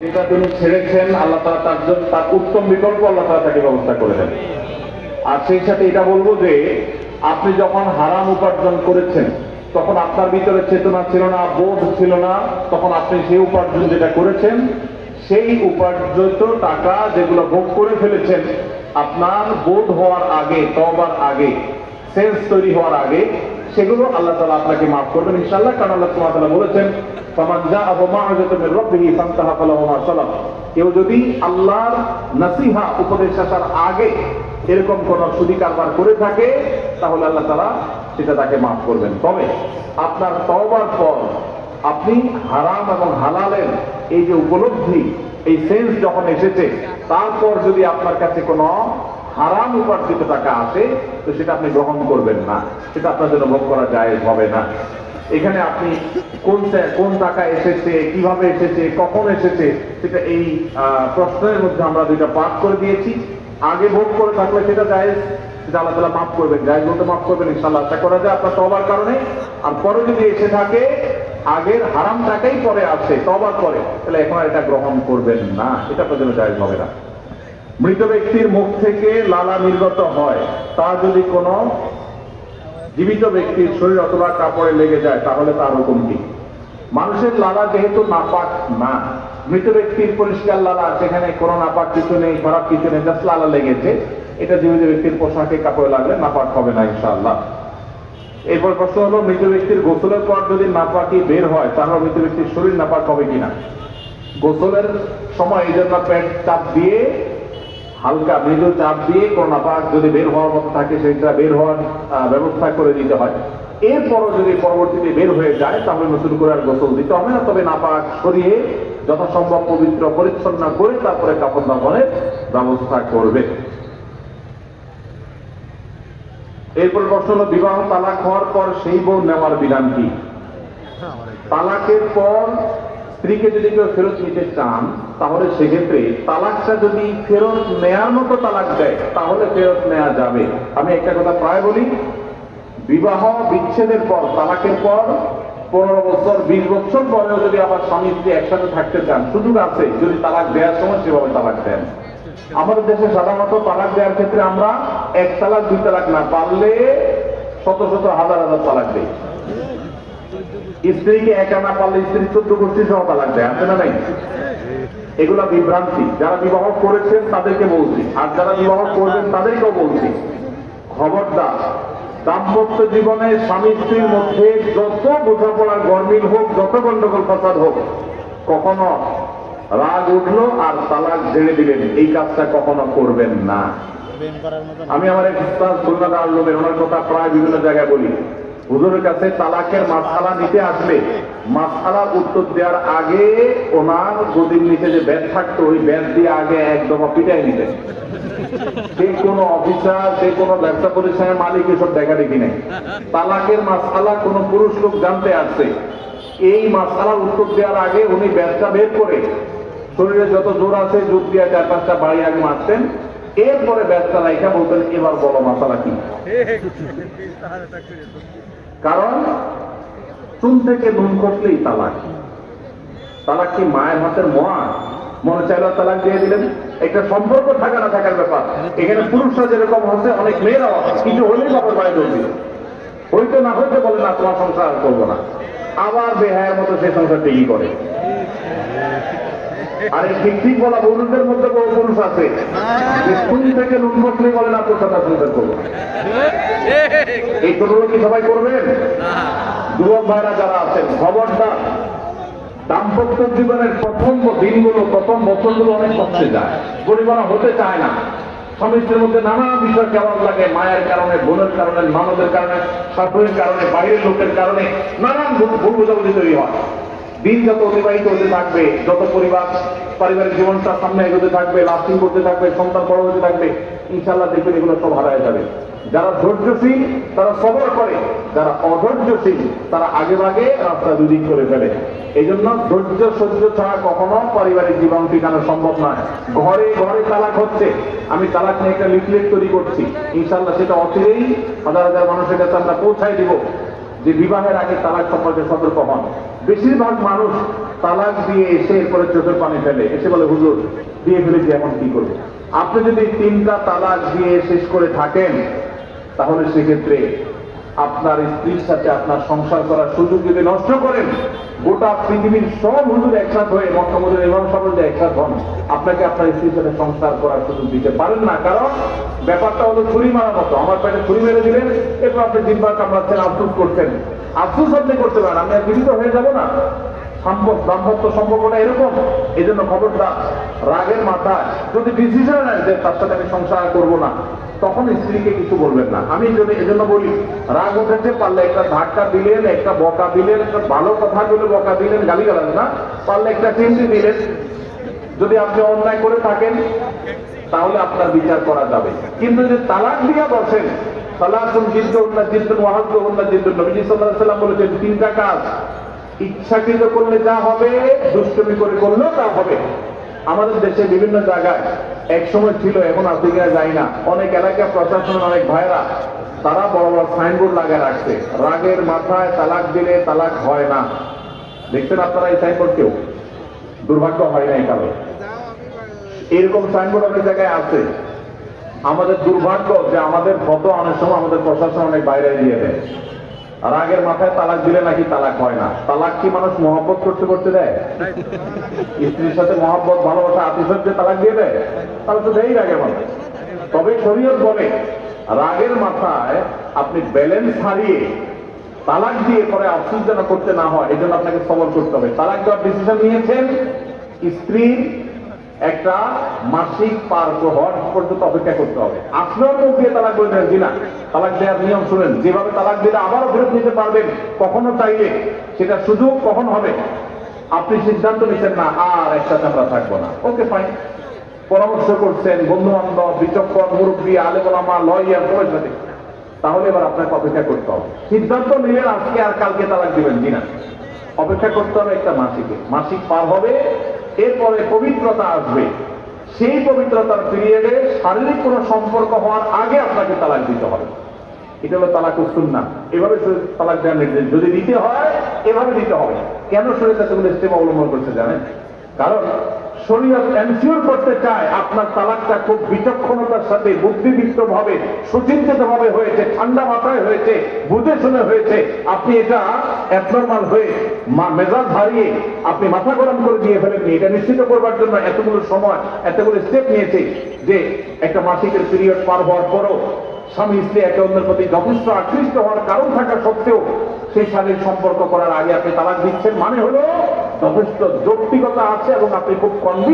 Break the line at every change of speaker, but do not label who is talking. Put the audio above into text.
যেটা তিনি ছেড়েছেন আল্লাহ তাআলা তার জন্য তার উত্তম বিকল্প আল্লাহ তাআলা তাকে ব্যবস্থা করে দেন। আর সেই সাথে এটা বলবো যে আপনি যখন হারাম উপার্জন করেছেন তখন আপনার ভিতরে চেতনা ছিল না, বোধ ছিল না, তখন আপনি সেই উপার্জন যেটা করেছেন সেই উপার্জিত টাকা যেগুলো ভোগ করে ফেলেছেন আপনার বোধ হওয়ার আগে, তওবার আগে, সেন্স তৈরি হওয়ার আগে, সেগুলো আল্লাহ তাআলা আপনাকে মাফ করবেন ইনশাআল্লাহ। কারণ আল্লাহ সুবহানাহু ওয়া তাআলা বলেছেন ফামান জাআহু মাউযিযাতুম মির রাব্বিহি ফান্তাহা ফালাহু মা সালাফ। কেউ যদি আল্লাহর নসিহা উপদেশ আসার আগে এরকম কোন সুদি কারবার করে থাকে তাহলে আল্লাহ তাআলা সেটা তাকে মাফ করবেন। তবে আপনার তওবার পর আপনি হারাম এবং হালালের এই যে উপলব্ধি, এই সেন্স যখন এসেছে, তারপর যদি আপনার কাছে কোনো হারাম উপার্জিত টাকা আসে তো সেটা আপনি গ্রহণ করবেন না, সেটা আপনার জন্য ভোগ করা জায়েজ হবে না। এখানে আপনি কোন টাকা এসেছে, কিভাবে এসেছে, কখন এসেছে, সেটা এই প্রশ্নের মধ্যে আমরা দুইটা পাঠ করে দিয়েছি। আগে ভোগ করে থাকলে সেটা জায়েজ, সেটা আল্লাহ তাআলা মাফ করবেন, জায়েজ বলতে মাফ করবেন ইনশাআল্লাহ, আশা করা যায় আপনার তওবার কারণে। আর পরে যদি এসে থাকে আগের হারাম টাকাই পরে আসে তওবার পরে, তাহলে এখন আর এটা গ্রহণ করবেন না, এটা আপনার জন্য জায়েজ হবে না। মৃত ব্যক্তির মুখ থেকে লালা নির্গত হয়, তা যদি কোনো জীবিত ব্যক্তির শরীর অথবা কাপড়ে লেগে যায় তাহলে তার হুকুম কি? মানুষের লালা যেহেতু নাপাক না, মৃত ব্যক্তির পরিষ্কার লালা, সেখানে কোনো নাপাক কিছু নেই, খারাপ কিছু নেই, জাস্ট লালা লেগেছে, এটা জীবিত ব্যক্তির পোশাকে কাপড়ে লাগলে নাপাক হবে না ইনশাআল্লাহ। এরপর প্রশ্ন হলো, মৃত ব্যক্তির গোসলের পর যদি নাপাকি বের হয় তাহলে মৃত ব্যক্তির শরীর নাপাক হবে কিনা? গোসলের সময় এই জন্য পেট চাপ দিয়ে, হালকা মৃদু চাপ দিয়ে কোন নাপাক যদি বের হওয়ার মতো থাকে সেটা বের হওয়ার ব্যবস্থা করে দিতে হয়। এরপরও যদি পরবর্তীতে বের হয়ে যায় তাহলে নতুন করে আর গোসল দিতে হবে না, তবে নাপাক সরিয়ে যথাসম্ভব পবিত্র পরিচ্ছন্ন করে তারপরে কাপড় দাফনের ব্যবস্থা করবে। এরপর প্রশ্ন হলো, বিবাহ তালাক হওয়ার পর সেই বউ নেওয়ার বিধান কি? তালাকের পর স্ত্রীকে যদি কেউ ফেরত নিতে চান তাহলে সেক্ষেত্রে তালাকটা যদি ফেরত নেয়ার মতো তালাক দেয় তাহলে ফেরত নেওয়া যাবে। আমি একটা কথা প্রায় বলি, বিবাহ বিচ্ছেদের পর, তালাকের পর 15 বছর 20 বছর পরেও যদি আবার স্বামী স্ত্রী একসাথে থাকতে চান, সুযোগ আছে যদি তালাক দেওয়ার সময় সেভাবে তালাক দেন। আমাদের দেশে সাধারণত তালাক দেওয়ার ক্ষেত্রে আমরা 1 তালাক 2 তালাক না, পারলে শত শত হাজার হাজার তালাক দেই। স্ত্রীকে একা না পারলে স্ত্রী 14 গোষ্ঠী সহ তালাক দেয়, আছে না নাই? এগুলা বিভ্রান্তি। যারা বিবাহ করেছেন তাদেরকে বলছি, আর যারা বিবাহ করবেন তাদেরকেও বলছি, খবরদার, দাম্পত্য জীবনে স্বামী স্ত্রীর মধ্যে যত বোঝাপড়ার গরমিল হোক, যত গন্ডগোল ফাসাদ হোক, কখনো রাগ উঠলো আর তালাক ঝেড়ে দিলেন, এই কাজটা কখনো করবেন না। আমি আমার এক উস্তাদ খুলনা আল্লুমের, ওনার কথা প্রায় বিভিন্ন জায়গায় বলি, হুজুরের কাছে তালাকের মাসআলা নিতে আসলে মাসআলার উত্তর দেওয়ার আগে ওনার গদির নিচে যে ব্যাট থাকতো ওই ব্যাট দিয়ে আগে এক দফা পিটাই নিতেন। সে কোনো অফিসার, সে কোনো ব্যবসা প্রতিষ্ঠানের মালিক এসব দেখা দেখি নেই। তালাকের মাসআলা কোনো পুরুষ লোক জানতে আসছে, এই মাসআলার উত্তর দেওয়ার আগে উনি ব্যাটটা বের করে শরীরে যত জোর আছে জোর দিয়ে 4-5টা বাড়ি আগে মারতেন, এরপরে ব্যবসা রাইখা বলতেন এবার বলো মাসালা কি। কারণ চুন থেকে নুন খসলেই তালাক। তালাক কি মায়ের হাতের মোয়া? মনে চাইলে তালাক দিয়ে দিলেন। একটা সম্পর্ক থাকা না থাকার ব্যাপার। এখানে পুরুষরা যেরকম হচ্ছে, অনেক মেয়েরাও আছে, কিছু হলেই বাবার বাড়ি দৌড় দিল, হইতে না হইতে বলে না তোমার সংসার করবো না, আবার বেহায়ের মতো সে সংসার ঠিকই করে। আরে ঠিক ঠিক বলা বন্ধুদের মধ্যে বহু পুরুষ আছে, স্কুল থেকে নুন খসলেই বলে না তোর সাথে সংসার করবো। এই ছোটগুলো কি সবাই করবেন? যুবক ভাইরা যারা আছেন, খবরদার, দাম্পত্য জীবনের প্রথম দিনগুলো, প্রথম বছরগুলো অনেক কষ্টে যায়, পরিবার হতে চায় না, স্বামী স্ত্রীর মধ্যে নানা বিষয় কেমন লাগে, মায়ের কারণে, বোনের কারণে, ননদের কারণে, শাশুড়ির কারণে, বাইরের লোকের কারণে নানান ভুল বোঝাবুঝি তৈরি হয়। দিন যত অতিবাহিত হতে থাকবে, যত পারিবারিক জীবনটা সামনে এগোতে থাকবে, লাস্টিং করতে থাকবে, সন্তান বড় হতে থাকবে, ইনশাআল্লাহ দেখবেন এগুলো সব হারায় যাবে। যারা ধৈর্যশীল তারা সবর করে, যারা অধৈর্যশীল তারা আগে ভাগে রাস্তা দুদিক করে ফেলে। এই জন্য ধৈর্য সহ্য ছাড়া কখনো পারিবারিক জীবন টিকানো সম্ভব নয়। ঘরে ঘরে তালাক হচ্ছে, আমি তালাক নিয়ে একটা লিফলেট তৈরি করছি, ইনশাআল্লাহ সেটা অচিরেই হাজার হাজার মানুষের কাছে আমরা পৌঁছাই দিব যে বিবাহের আগে তালাক সম্পর্কে সতর্ক হন। বেশিরভাগ মানুষ তালাক দিয়ে এসে এরপরে চোখের পানি ফেলে, এসে বলে হুজুর দিয়ে ফেলেছি এখন কি করবো। আপনি যদি 3টা তালাক দিয়ে শেষ করে থাকেন তাহলে সেক্ষেত্রে আপনার স্ত্রীর সাথে আপনার সংসার করার সুযোগ যদি নষ্ট করেন, গোটা পৃথিবীর সব হুজুর একসাথ হয়ে মক্কা মদিনার ইমাম সাহেব যদি একসাথ হন, আপনাকে আপনার স্ত্রীর সাথে সংসার করার সুযোগ দিতে পারেন না। কারণ ব্যাপারটা হলো ছুরি মারার মতো, আমার পেটে ছুরি মেরে দিলেন, এরপর আপনি জিব্বা কামড়াচ্ছেন, আফসোস করছেন। আফসোস আপনি করতে পারেন, আমি আর জীবিত হয়ে যাব না। দাম্পত্য সম্পর্কটা এরকম। এই জন্য খবরদার, রাগের মাথায় যদি ডিসিশন নেন যে তার সাথে আমি সংসার করবো না, তখন স্ত্রীকে কিছু বলবেন না। আমি যদি এজন্য বলি, রাগ উঠেছে পারলে একটা ধাক্কা দিলেন, একটা বকা দিলেন, একটা ভালো কথা বলে বকা দিলেন, গালি গালান না, পারলে একটা চিমটি দিলেন। যদি আপনি অন্যায় করে থাকেন তাহলে আপনার বিচার করা যাবে। কিন্তু যদি তালাক দিয়া বসেন, তালাকুন জিদ্দুন না জিদ্দুন ওয়াহাদুন না জিদ্দুন, নবী সাল্লাল্লাহু আলাইহি ওয়াসাল্লাম বলেছেন 3টা কাজ ইচ্ছাকৃত করলে যা হবে, দুষ্টুমি করে করলেও তা হবে। আমাদের দেশে বিভিন্ন জায়গায় এক সময় ছিল, এখন আছে কিনা যাই না, অনেক এলাকা প্রশাসনের অনেক ভাইরা তারা বড় বড় সাইনবোর্ড লাগিয়ে রাখছে, রাগের মাথায় তালাক দিলে তালাক হয় না। দেখছেন আপনারা এই সাইনবোর্ড? কেউ দুর্ভাগ্য হয় না এই কারণে এরকম সাইনবোর্ড অনেক জায়গায় আছে। আমাদের দুর্ভাগ্য যে আমাদের ফটো অনেক সময় আমাদের প্রশাসন অনেক বাইরে দিয়ে দেয়, রাগের মাথায় তালাক দিলে নাকি তালাক হয় না। তালাক কি মানুষ মহব্বত করতে করতে দেয়? স্ত্রীর সাথে মহব্বত ভালোবাসা আতিশয্যে তালাক দিয়ে দেয়? তাহলে তো দেয় রাগের মাথায়। তবে শরীয়ত বলে রাগের মাথায় আপনি ব্যালেন্স হারিয়ে তালাক দিয়ে পরে আফসোস যেন করতে না হয়, এই জন্য আপনাকে সবর করতে হবে। তালাক দেওয়ার ডিসিশন নিয়েছেন, স্ত্রীর একটা মাসিক পার হওয়ার পর্যন্ত অপেক্ষা করতে হবে। আপনার মুখ দিয়ে তালাক বলে দেন জি না, তালাক দেওয়ার নিয়ম শুনেন, যেভাবে তালাক দিলে আবারও ফেরত নিতে পারবেন কখনো চাইলে, সেটা সুযোগ কখন হবে। আপনি সিদ্ধান্ত নিচ্ছেন না আর একসাথে আমরা থাকবো না, ওকে ফাইন, পরামর্শ করছেন বন্ধু বান্ধব, বিচক্ষণ মুরব্বী, আলেম ওলামা, লয়ার সবার সাথে, তাহলে এবার আপনাকে অপেক্ষা করতে হবে। সিদ্ধান্ত নিলেন আজকে আর কালকে তালাক দিবেন জি না, অপেক্ষা করতে হবে একটা মাসিকে। মাসিক পার হবে, এরপরে পবিত্রতা আসবে। সেই পবিত্রতার পিরিয়ডে শারীরিক কোনো সম্পর্ক হওয়ার আগে আপনাকে তালাক দিতে হবে। এটা হলো তালাক সুন্নাহ। এভাবে তালাক দেওয়ার নির্দেশ, যদি দিতে হয় এভাবে দিতে হবে। কেন শরীয়ত এতগুলো স্টেপ অবলম্বন করতে জানেন? কারণ শরীয়ত এনশিওর করতে চায় আপনার তালাকটা খুব বিচক্ষণতার সাথে, বুদ্ধিদীপ্ত ভাবে, সুচিন্তিত ভাবে হয়েছে, ঠান্ডা মাথায় হয়েছে, বুঝে শুনে হয়েছে। আপনি এটা অ্যাবনরমাল হয়ে মেজাজ হারিয়ে আপনি মাথা গরম করে দিয়ে ফেলেননি। এটা নিশ্চিত করবার জন্য এতগুলো সময়, এতগুলো স্টেপ নিয়েছে যে একটা মাসিকের পিরিয়ড পার হওয়ার পরও স্বামী স্ত্রী একে অন্যের প্রতি যথেষ্ট আকৃষ্ট হওয়ার কারণ থাকা সত্ত্বেও সেই শারীরিক সম্পর্ক করার আগে আপনি তালাক দিচ্ছেন, মানে হলো যথেষ্ট যৌক্তিকতা আছে এবং আপনি খুব কনভিন্স